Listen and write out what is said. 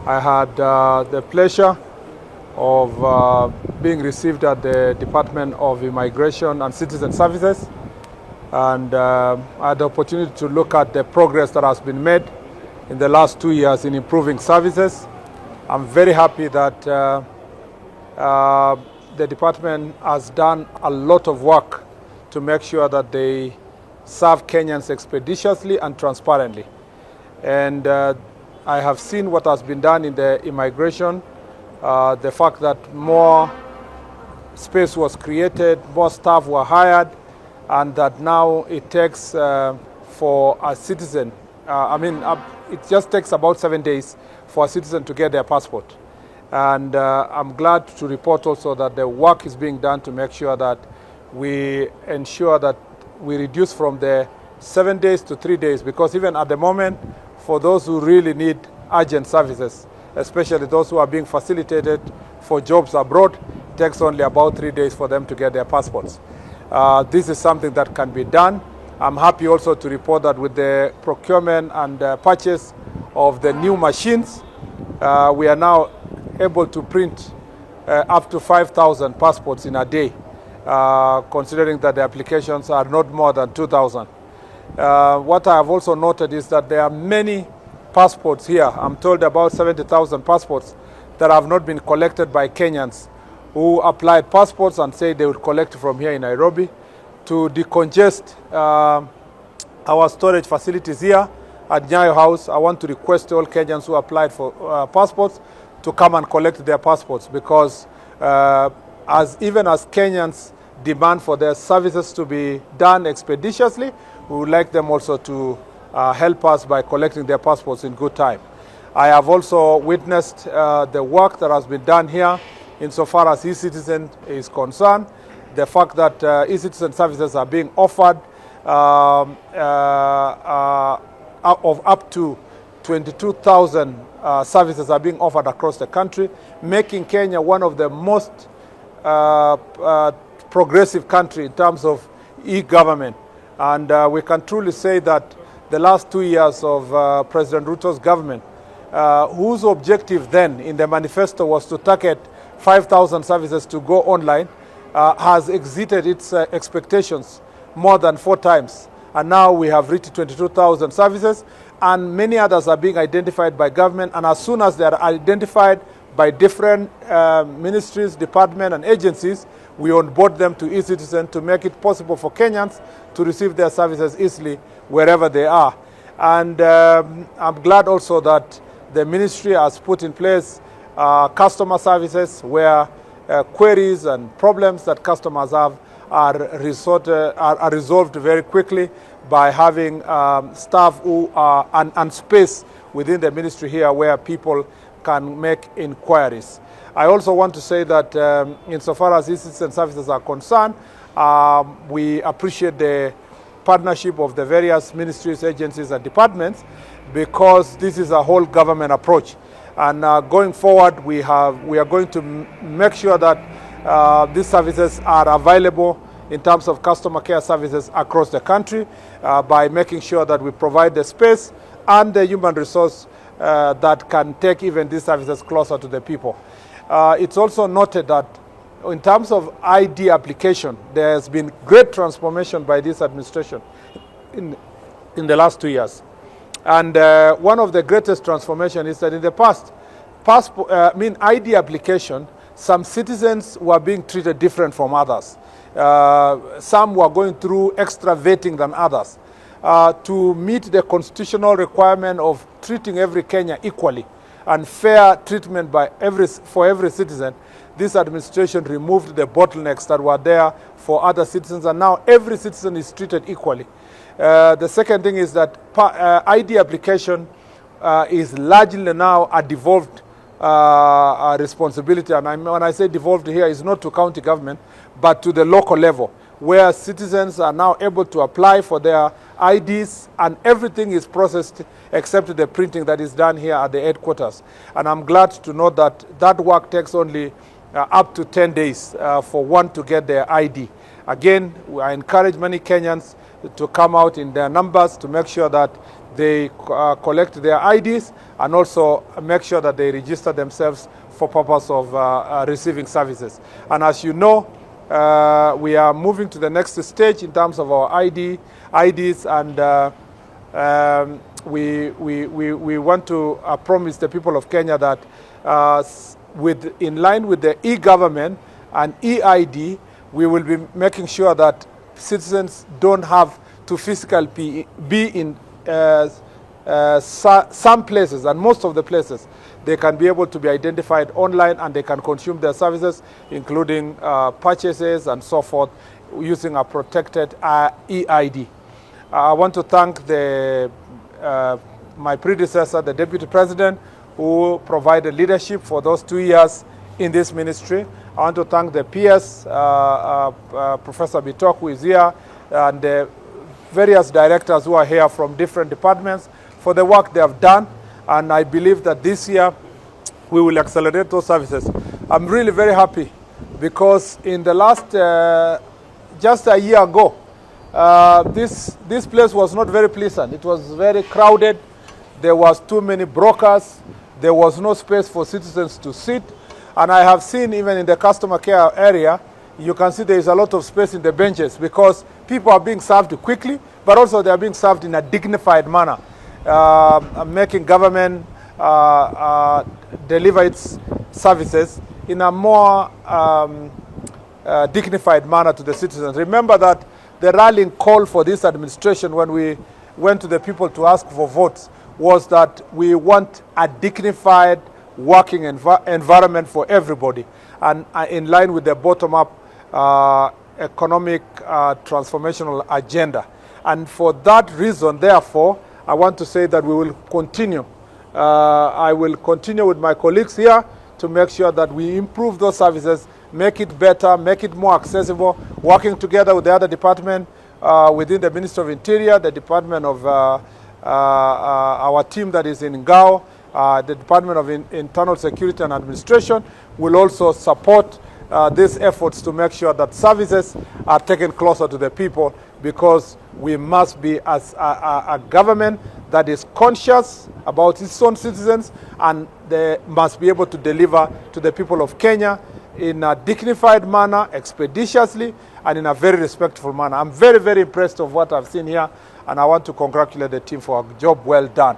I had the pleasure of being received at the Department of Immigration and Citizen Services, and I had the opportunity to look at the progress that has been made in the last 2 years in improving services. I'm very happy that the department has done a lot of work to make sure that they serve Kenyans expeditiously and transparently. And I have seen what has been done in the immigration, the fact that more space was created, more staff were hired, and that now it takes for a citizen, it just takes about 7 days for a citizen to get their passport. And I'm glad to report also that the work is being done to make sure that we ensure that we reduce from the 7 days to 3 days, because even at the moment, for those who really need urgent services, especially those who are being facilitated for jobs abroad, it takes only about 3 days for them to get their passports. This is something that can be done. I'm happy also to report that with the procurement and purchase of the new machines, we are now able to print up to 5,000 passports in a day, considering that the applications are not more than 2,000. What I have also noted is that there are many passports here. I'm told about 70,000 passports that have not been collected by Kenyans who applied passports and say they would collect from here in Nairobi. To decongest our storage facilities here at Nyayo House, I want to request all Kenyans who applied for passports to come and collect their passports, because even as Kenyans demand for their services to be done expeditiously, we would like them also to help us by collecting their passports in good time. I have also witnessed the work that has been done here insofar as e-citizen is concerned. The fact that e-citizen services are being offered of up to 22,000 services are being offered across the country, making Kenya one of the most progressive countries in terms of e-government. And we can truly say that the last 2 years of President Ruto's government, whose objective then in the manifesto was to target 5,000 services to go online, has exceeded its expectations more than 4 times. And now we have reached 22,000 services, and many others are being identified by government. And as soon as they are identified by different ministries, departments, and agencies, we onboard them to e-citizen to make it possible for Kenyans to receive their services easily wherever they are. And I'm glad also that the ministry has put in place customer services where queries and problems that customers have are resolved very quickly by having staff who are and space within the ministry here where people can make inquiries. I also want to say that insofar as e-citizen services are concerned, we appreciate the partnership of the various ministries, agencies, and departments, because this is a whole government approach. And going forward, we are going to make sure that these services are available in terms of customer care services across the country by making sure that we provide the space and the human resource that can take even these services closer to the people. It's also noted that in terms of ID application, there has been great transformation by this administration in the last 2 years. And one of the greatest transformation is that in the past, ID application, some citizens were being treated different from others. Some were going through extra vetting than others. To meet the constitutional requirement of treating every Kenyan equally and fair treatment for every citizen, this administration removed the bottlenecks that were there for other citizens, and now every citizen is treated equally. The second thing is that ID application is largely now a devolved responsibility, and when I say devolved here, it's not to county government, but to the local level, where citizens are now able to apply for their IDs, and everything is processed except the printing that is done here at the headquarters. And I'm glad to know that that work takes only up to 10 days for one to get their ID. Again, I encourage many Kenyans to come out in their numbers to make sure that they collect their IDs and also make sure that they register themselves for purpose of receiving services. And as you know, we are moving to the next stage in terms of our IDs, and we want to promise the people of Kenya that in line with the e-government and e-ID, we will be making sure that citizens don't have to physically be in some places, and most of the places they can be able to be identified online, and they can consume their services, including purchases and so forth, using a protected e-ID. I want to thank my predecessor, the Deputy President, who provided leadership for those 2 years in this ministry. I want to thank the PS, Professor Bitok, who is here, and the various directors who are here from different departments for the work they have done. And I believe that this year we will accelerate those services. I'm really very happy because in the last, just a year ago, this place was not very pleasant. It was very crowded. There was too many brokers. There was no space for citizens to sit. And I have seen even in the customer care area, you can see there is a lot of space in the benches because people are being served quickly, but also they are being served in a dignified manner, making government deliver its services in a more dignified manner to the citizens. Remember that the rallying call for this administration when we went to the people to ask for votes was that we want a dignified working environment for everybody, and in line with the bottom-up economic transformational agenda. And for that reason, therefore, I want to say that we will continue. I will continue with my colleagues here to make sure that we improve those services, make it better, make it more accessible, working together with the other department within the Ministry of Interior, the Department of our team that is in Ngao, the Department of Internal Security and Administration will also support these efforts to make sure that services are taken closer to the people, because we must be as a government that is conscious about its own citizens, and they must be able to deliver to the people of Kenya in a dignified manner, expeditiously, and in a very respectful manner. I'm very, very impressed of what I've seen here, and I want to congratulate the team for a job well done.